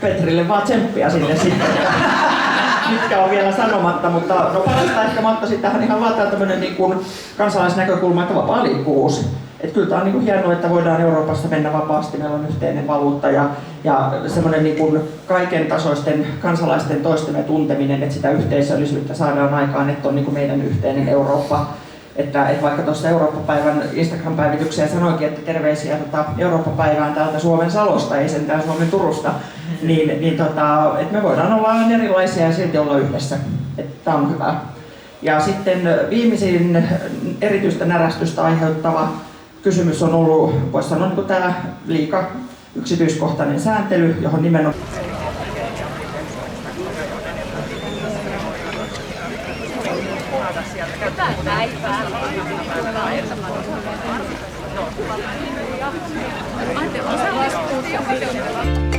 Petrille vaan tsemppiä sinne sitten, mitkä on vielä sanomatta, mutta no parasta ehkä mä ottaisin tähän ihan vaan tämmöinen niin kuin kansalaisnäkökulma, että vapaa liikkuvuus. Että kyllä tämä on niin kuin hienoa, että voidaan Euroopassa mennä vapaasti, meillä on yhteinen valuutta ja semmoinen niin kuin kaiken tasoisten kansalaisten toistemme tunteminen, että sitä yhteisöllisyyttä saadaan aikaan, että on niin kuin meidän yhteinen Eurooppa. Että vaikka tuossa Eurooppa-päivän Instagram-päivitykseen sanoikin, että terveisiä Eurooppa-päivään täältä Suomen Salosta, ei sentään Suomen Turusta, että me voidaan olla erilaisia ja silti olla yhdessä. Tämä on hyvä. Ja sitten viimeisin erityistä närästystä aiheuttava kysymys on ollut, voisi sanoa, niin tämä liika yksityiskohtainen sääntely, johon nimenomaan Hyvää päivää. Antti, osallistuu.